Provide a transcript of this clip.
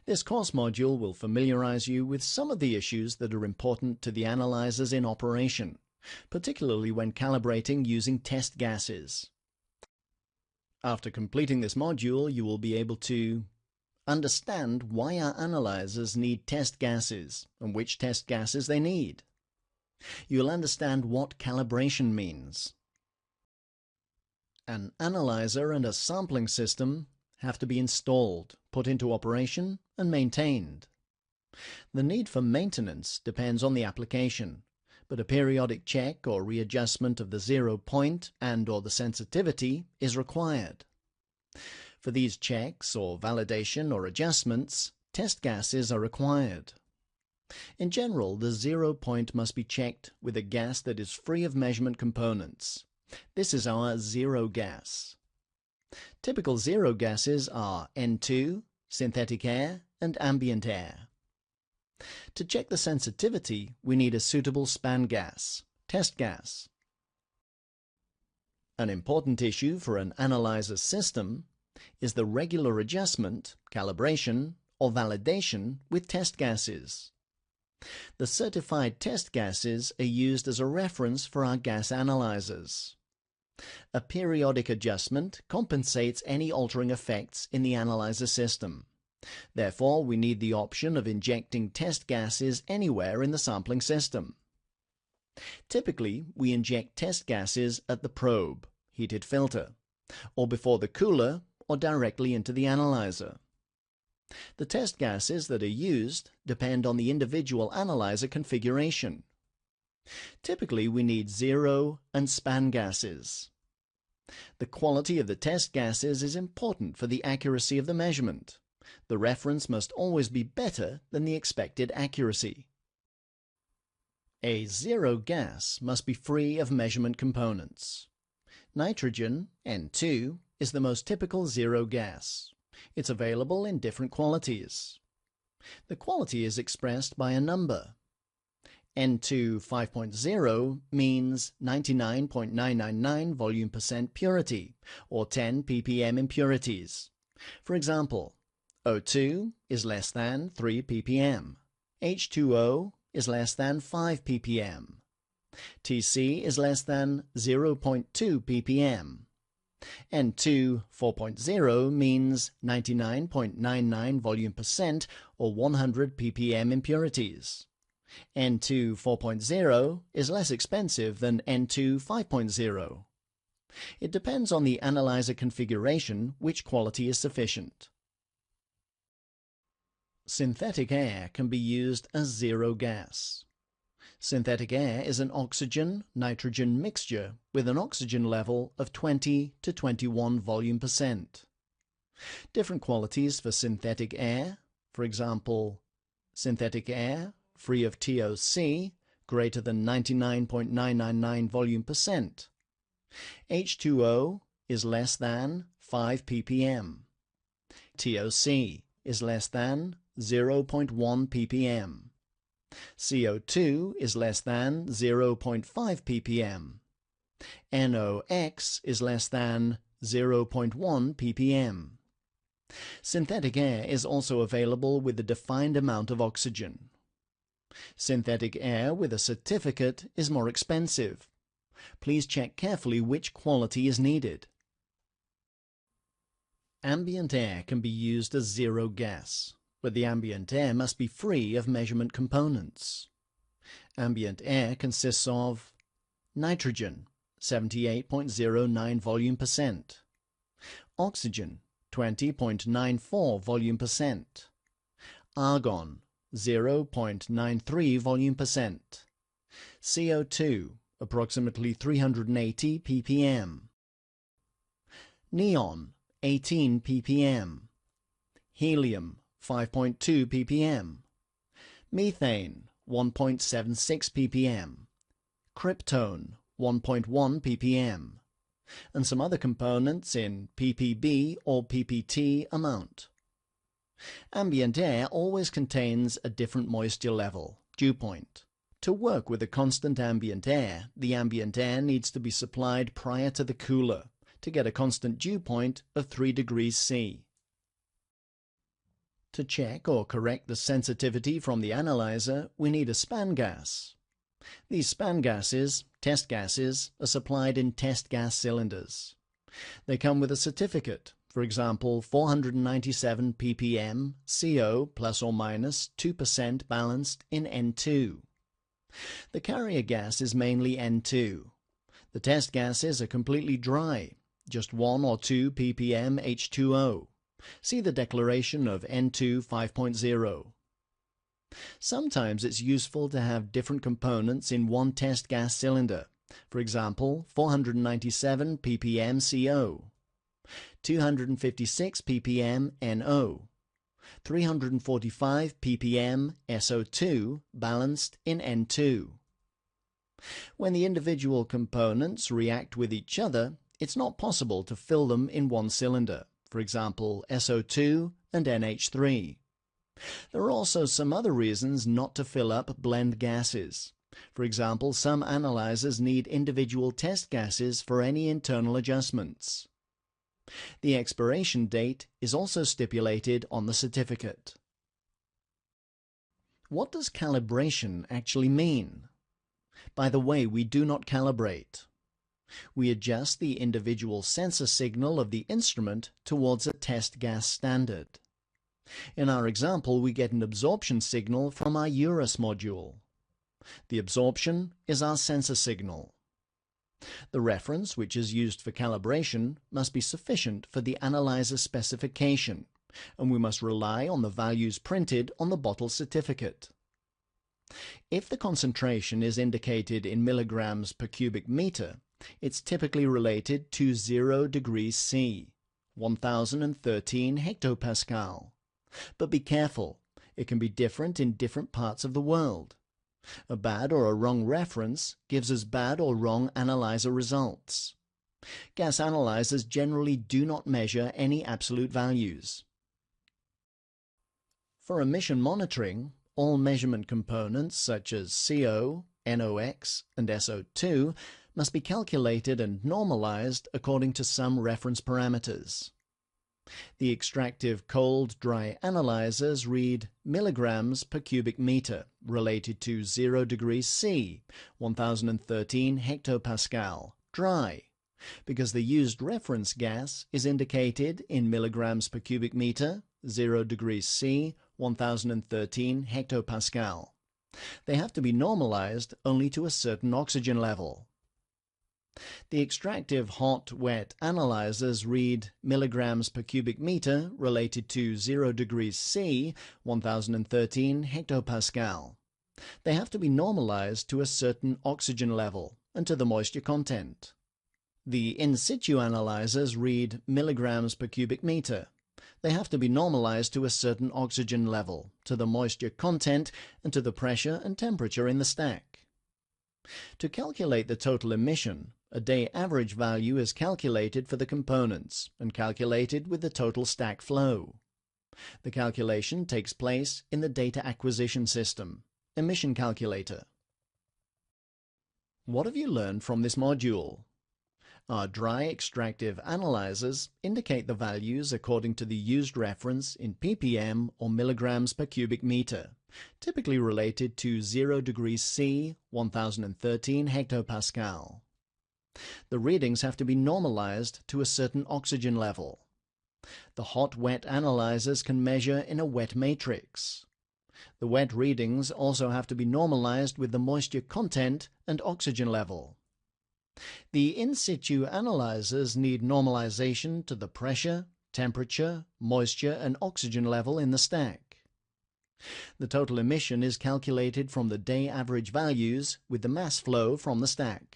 This course module will familiarize you with some of the issues that are important to the analyzers in operation, particularly when calibrating using test gases. After completing this module, you will be able to understand why our analyzers need test gases and which test gases they need. You'll understand what calibration means. An analyzer and a sampling system have to be installed, put into operation, and maintained. The need for maintenance depends on the application, but a periodic check or readjustment of the 0 point and/or the sensitivity is required. For these checks or validation or adjustments, test gases are required. In general, the 0 point must be checked with a gas that is free of measurement components. This is our zero gas. Typical zero gases are N2, synthetic air, and ambient air. To check the sensitivity, we need a suitable span gas, test gas. An important issue for an analyzer system is the regular adjustment, calibration, or validation with test gases. The certified test gases are used as a reference for our gas analyzers. A periodic adjustment compensates any altering effects in the analyzer system. Therefore, we need the option of injecting test gases anywhere in the sampling system. Typically, we inject test gases at the probe, heated filter, or before the cooler, or directly into the analyzer. The test gases that are used depend on the individual analyzer configuration. Typically, we need zero and span gases. The quality of the test gases is important for the accuracy of the measurement. The reference must always be better than the expected accuracy. A zero gas must be free of measurement components. Nitrogen, N2, is the most typical zero gas. It's available in different qualities. The quality is expressed by a number. N2 5.0 means 99.999 volume percent purity, or 10 ppm impurities. For example, O2 is less than 3 ppm. H2O is less than 5 ppm. TC is less than 0.2 ppm. N2 4.0 means 99.99 volume percent, or 100 ppm impurities. N2 4.0 is less expensive than N2 5.0. It depends on the analyzer configuration which quality is sufficient. Synthetic air can be used as zero gas. Synthetic air is an oxygen-nitrogen mixture with an oxygen level of 20 to 21 volume percent. Different qualities for synthetic air, for example, synthetic air free of TOC greater than 99.999 volume percent. H2O is less than 5 ppm. TOC is less than 0.1 ppm. CO2 is less than 0.5 ppm. NOx is less than 0.1 ppm. Synthetic air is also available with a defined amount of oxygen. Synthetic air with a certificate is more expensive. Please check carefully which quality is needed. Ambient air can be used as zero gas, but the ambient air must be free of measurement components. Ambient air consists of nitrogen, 78.09 volume percent, oxygen, 20.94 volume percent, argon, 0.93 volume percent, CO2, approximately 380 ppm, neon, 18 ppm, helium, 5.2 ppm, methane, 1.76 ppm, krypton, 1.1 ppm, and some other components in ppb or ppt amount. Ambient air always contains a different moisture level, dew point. To work with a constant ambient air, the ambient air needs to be supplied prior to the cooler to get a constant dew point of 3 degrees C. To check or correct the sensitivity from the analyzer, we need a span gas. These span gases, test gases, are supplied in test gas cylinders. They come with a certificate, for example 497 ppm CO plus or minus 2% balanced in N2. The carrier gas is mainly N2. The test gases are completely dry, just 1 or 2 ppm H2O. See the declaration of N2 5.0. Sometimes it's useful to have different components in one test gas cylinder, for example 497 ppm CO, 256 ppm NO, 345 ppm SO2 balanced in N2. When the individual components react with each other, it's not possible to fill them in one cylinder, for example SO2 and NH3. There are also some other reasons not to fill up blend gases. For example, some analyzers need individual test gases for any internal adjustments. The expiration date is also stipulated on the certificate. What does calibration actually mean? By the way, we do not calibrate. We adjust the individual sensor signal of the instrument towards a test gas standard. In our example, we get an absorption signal from our URAS module. The absorption is our sensor signal. The reference, which is used for calibration, must be sufficient for the analyzer specification, and we must rely on the values printed on the bottle certificate. If the concentration is indicated in milligrams per cubic meter, it's typically related to 0 degrees C, 1013 hectopascal. But be careful, it can be different in different parts of the world. A bad or a wrong reference gives us bad or wrong analyzer results. Gas analyzers generally do not measure any absolute values. For emission monitoring, all measurement components such as CO, NOx, and SO2 must be calculated and normalized according to some reference parameters. The extractive cold-dry analyzers read milligrams per cubic meter related to 0 degrees C, 1013 hectopascal, dry, because the used reference gas is indicated in milligrams per cubic meter, 0 degrees C, 1013 hectopascal. They have to be normalized only to a certain oxygen level. The extractive hot-wet analyzers read milligrams per cubic meter related to 0 degrees C, 1013 hectopascal. They have to be normalized to a certain oxygen level and to the moisture content. The in-situ analyzers read milligrams per cubic meter. They have to be normalized to a certain oxygen level, to the moisture content, and to the pressure and temperature in the stack. To calculate the total emission, a day average value is calculated for the components and calculated with the total stack flow. The calculation takes place in the data acquisition system, emission calculator. What have you learned from this module? Our dry extractive analyzers indicate the values according to the used reference in ppm or milligrams per cubic meter, typically related to 0 degrees C, 1013 hectopascal. The readings have to be normalized to a certain oxygen level. The hot-wet analyzers can measure in a wet matrix. The wet readings also have to be normalized with the moisture content and oxygen level. The in-situ analyzers need normalization to the pressure, temperature, moisture, and oxygen level in the stack. The total emission is calculated from the day average values with the mass flow from the stack.